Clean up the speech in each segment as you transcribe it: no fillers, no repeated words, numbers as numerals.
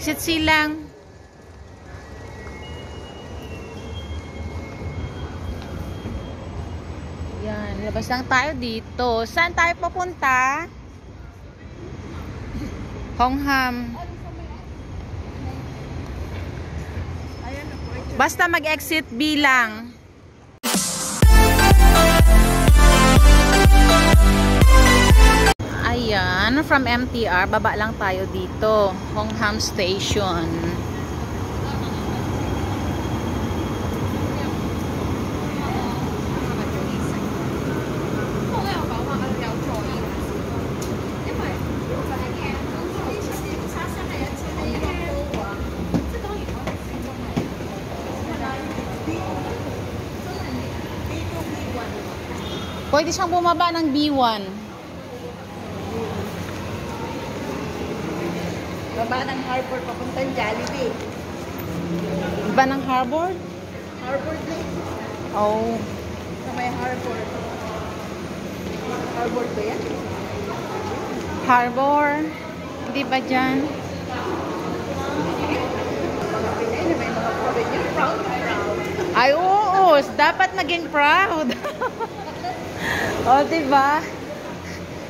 Exit silang. Yan, labas lang tayo dito. Saan tayo papunta? Hongham. Basta mag-exit B lang. Ayan, from MTR, baba lang tayo dito. Hongham Station. Pwede siyang bumaba ng B1. Baba ng Harbor papuntang Jollibee. Iba ng Harbor? Harbor din. Oh. Sa may Harbor. Harbor ba yan? Harbor. Hindi ba dyan? Mga Pinay na may mga foreigner. Proud na proud. Ay, oo. Dapat maging proud. O, diba?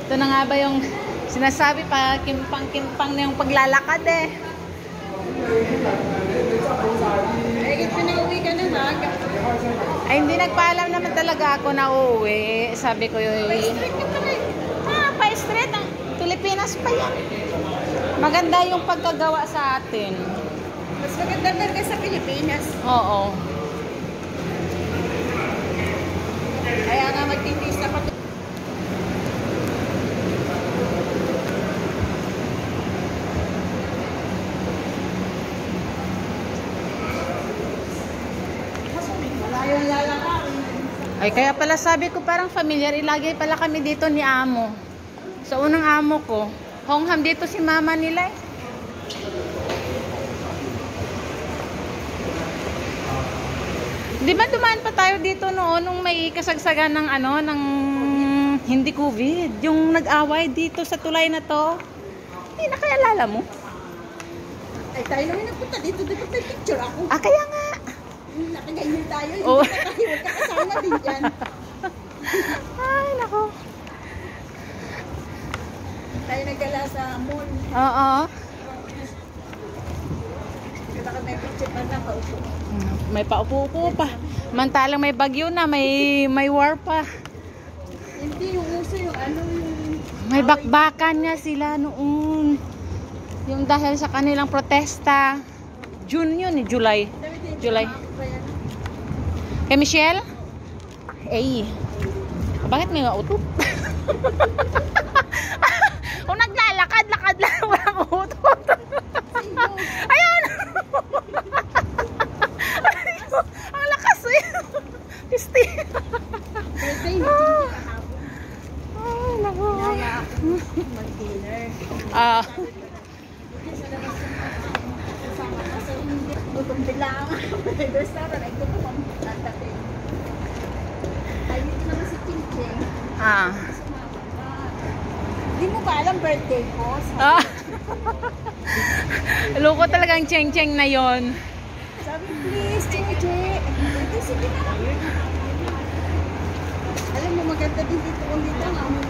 Ito na nga ba yung sinasabi pa, kimpang-kimpang na yung paglalakad eh. Ay, pinauwi ka na ba? Ay, hindi nagpaalam naman talaga ako na uuwi. Sabi ko yun. Pa-street ka pala eh. Pa-street. Pilipinas pa yan. Maganda yung pagkagawa sa atin. Mas maganda talaga sa Pilipinas. Oo. Kaya nga magtitiis na pati. Ay, kaya pala sabi ko parang familiar. Ilagay pala kami dito ni Amo. Sa unang amo ko. Hongham dito si mama nila eh. Di ba dumaan pa tayo dito noon nung may kasagsagan ng ano, ng hindi COVID. Yung nag-away dito sa tulay na to. Hindi na kaya alala mo? Ay, tayo naman nagpunta dito. Dito may picture ako. Ah, kaya nga. Nakaganyan tayo. Oh. Hindi ka kasama din dyan. Ay, nako. Tayo nagala sa mall. Oo. Kita ka may picture pa na kaupo. May paupo-upo pa. Mantalang may bagyo na, may war pa. Hindi yung uso yung ano yung... May bakbakan nga sila noon. Yung dahil sa kanilang protesta. June yun eh, July. July. Kay Michelle? Eh. Bakit may mautot? Kung naglalakad, lakad lang, walang utot. Ayun! Ang lakas eh. Pisti. Birthday ni Ay, naku. mag-dinner. Ah. Gutom bilang. Restaurant ay gutom ang tatabi. Ay, dito naman si Ching-Ching. Ah. Hindi mo ba alam birthday ko? Ah. Loko talagang cheng-cheng na yon. Sabi, please, Ching-Ching. Hindi, sige na. Alam mo, maganda din dito kung dito ang amo.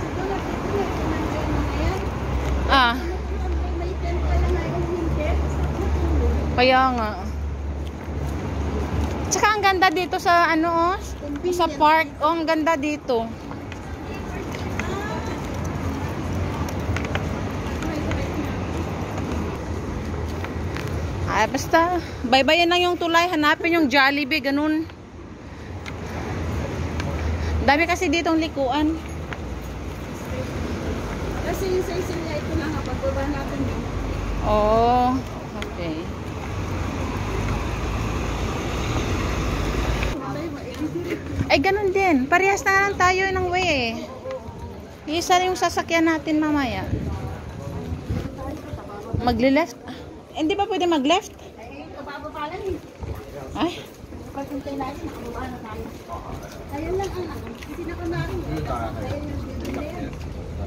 Sige na, dito na. Ayan. Ah. May tent pala na yung hindi. Kaya nga. Tsaka ang ganda dito sa ano oh, sa park. Oh, ang ganda dito. Ay, basta baybayin lang yung tulay, hanapin yung Jollibee, ganun. Dami kasi ditong likuan. Kasi yung sa isilya ito na nga, pagbaba natin yun. Oh, okay. Ay, ganun din. Parehas na lang tayo ng way eh. Isa yung sasakyan natin mamaya. Magli-left? Hindi ba pwede mag-left? Ay, kababa lang eh. Ay. Pagkuntay natin, nakababa na tayo. Ayun lang ang ano. Kasi nakunari. Ayun yung building na yan.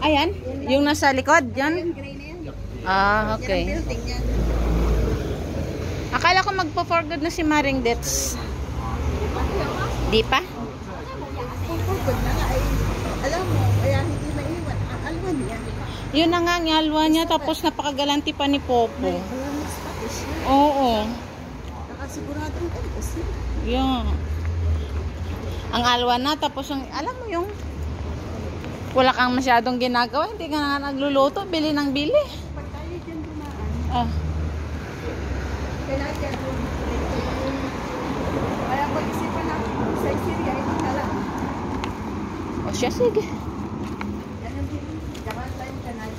Ayan? Yung nasa likod? Yan? Yung gray na yan. Ah, Yan okay. ang building yan. Akala ko magpo-for good na si Maring Dets. Di pa? Kung pagod na nga ay, alam mo, kaya hindi maiwan. Ang alwan niya. Yun na nga ang alwa niya, tapos napakagalanti pa ni Popo. May bonus pati siya. Oo. Nakasiguradong tapos siya. Yeah. Ang alwa na, tapos ang, alam mo yung wala kang masyadong ginagawa, hindi ka na nagluluto, bili ng bili. Pag tayo dyan dumaan, Ah. kailangan dyan doon. Kaya pag-isipan natin, sa Syria, ito na lang. O siya, sige. Yan ang din. Japan tayo kanal.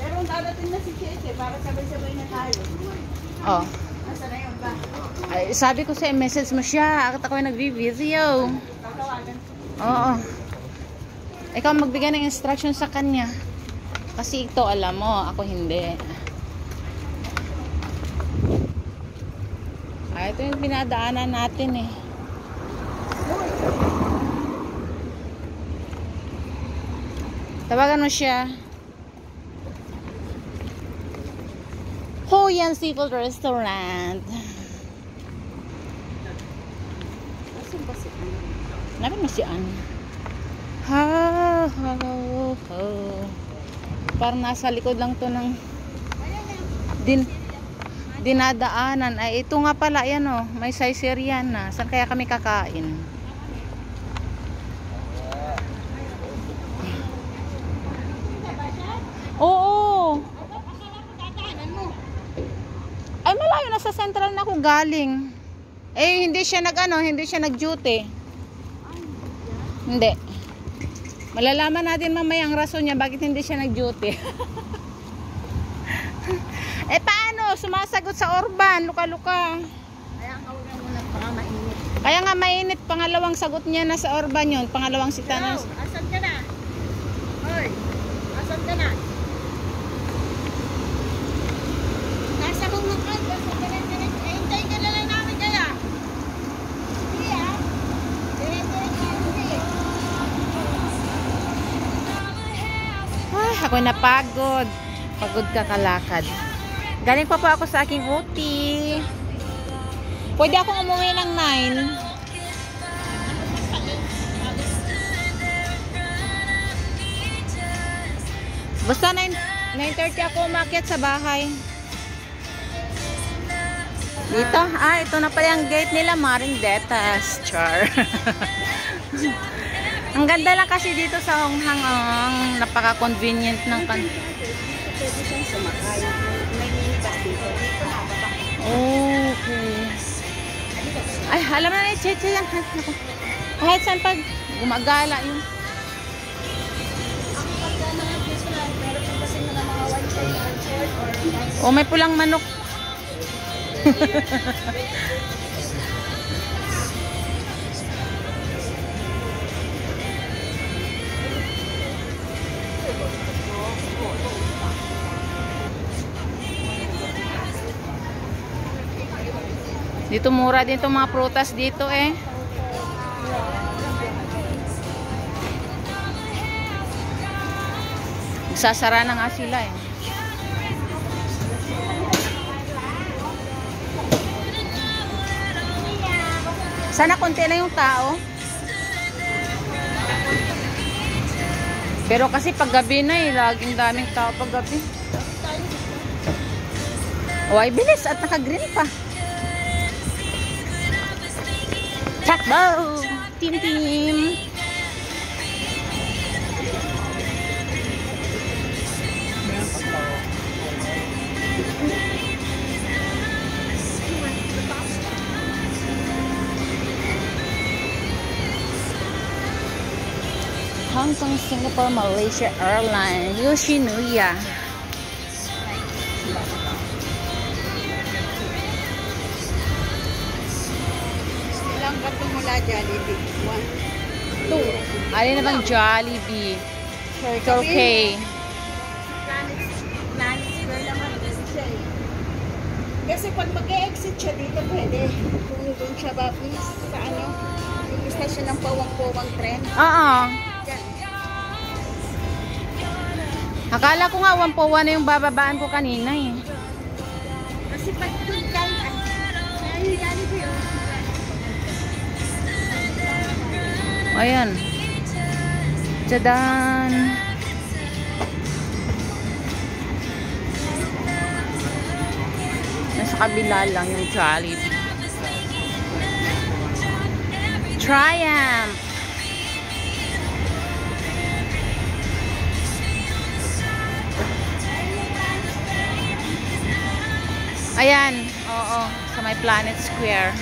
Pero darating na si Cheche para sabay-sabay na tayo. Oh. Nasa na yun ba? Ay, sabi ko sa message mo siya, ako ay nagbi-video. Tatawagan ko. Oo. Ikaw magbigay ng instruction sa kanya. Kasi ito alam mo, ako hindi. Ay, ito yung pinadaanan natin eh. Tawagan mo siya. Hoyan Seafood Restaurant. Asan ba si Ano? Napin mo si Ann. Ha, ha, ha. Parang nasa likod lang to ng dinadaanan. Ay, ito nga pala, yan o. May Caesarian na. Saan kaya kami kakain? Oo. Ay, malayo na sa central na ako galing. Eh, hindi siya hindi siya nag-duty. Hindi. Malalaman natin mamaya ang rason niya bakit hindi siya nag-duty. Eh, paano? Sumasagot sa Orban, luka-luka. Kaya ang kawagan mo na baka mainit. Kaya nga mainit, pangalawang sagot niya na sa Orban yun. Pangalawang sita na. Hello, asan ka na? Hoy, asan ka na? Nasa mga kan, basta ka na direct. Hintay ka na lang namin kaya. Hindi ah. Direct-direct ka, hindi. Ay, ako'y napagod. Pagod ka kalakad. Galing pa po ako sa aking OT. Pwede akong umuwi ng 9. Basta 9:30 ako umakyat sa bahay. Dito? Ah, ito na pala ang gate nila, Maring Detas. Char. Ang ganda lang kasi dito sa Honghang, ang napaka-convenient ng Pwede siyang sumakay. May minibus dito. Dito na, baba. Okay. Ay, alam na ni Cheche yan. Kahit saan pag gumagala yun. Ang pagka mga Christmas, meron po kasi mga one-shot or nice. O, may pulang manok. Dito mura din itong mga prutas dito eh. Sasara na nga sila eh. Sana konti lang yung tao. Pero kasi pag gabi na eh, laging daming tao pag gabi. O ay bilis at naka-green pa. Takbo! Team team! Hong Kong, Singapore, Malaysia Airlines, Yoshinuya. Ilang gato mula Jollibee? 1, 2. Alin na bang Jollibee? Turkey. Planet Square naman siya eh. Kasi pag mag-e-exit siya dito, pwede. Kung doon siya ba, please, sa ano, yung station ng pawang-pawang tren. Oo. Yan. Akala ko nga 1 po 1 na yung bababaan ko kanina eh. Kasi pag doon kayo, nangyayari ko yun. Ayan. Tadaan! Nasa kabila lang yung Jollibee. Triumph! Ayan, oo, sa may Planet Square.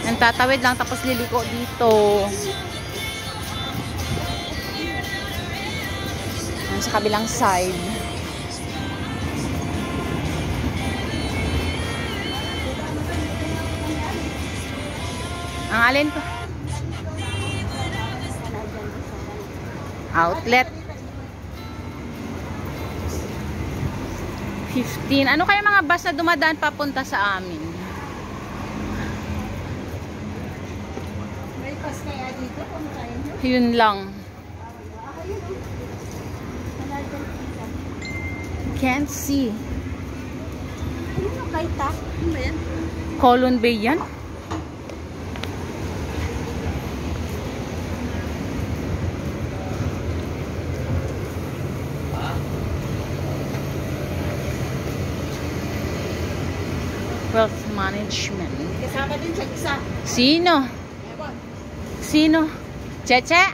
Ang tatawid lang tapos liliko dito. Sa kabilang side. Ang alin pa? Outlet. 15. Ano kaya mga bus na dumadaan papunta sa amin? May pas kaya dito kung tayo nyo? Yun lang. Can't see. Ano yung kaita? Ano ba yan? Colon Bay yan? Wealth management. Kasama din siya isa. Sino? Ewan. Sino? Cheche?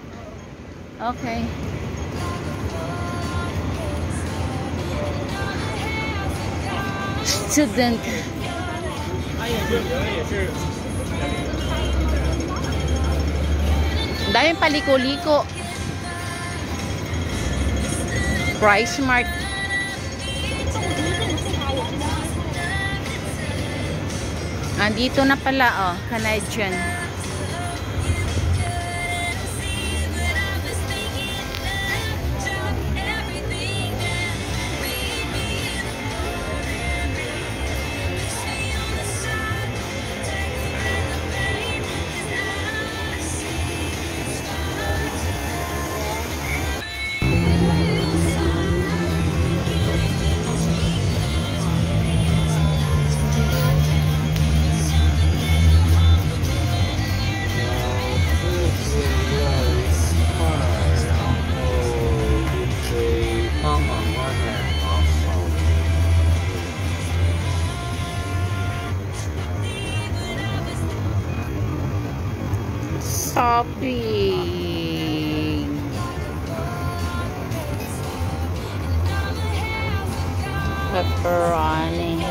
Okay. Student. Ang daming paliko-liko. Price Mart. Andito na pala, oh, Canadian. Shopping. Pepperoni.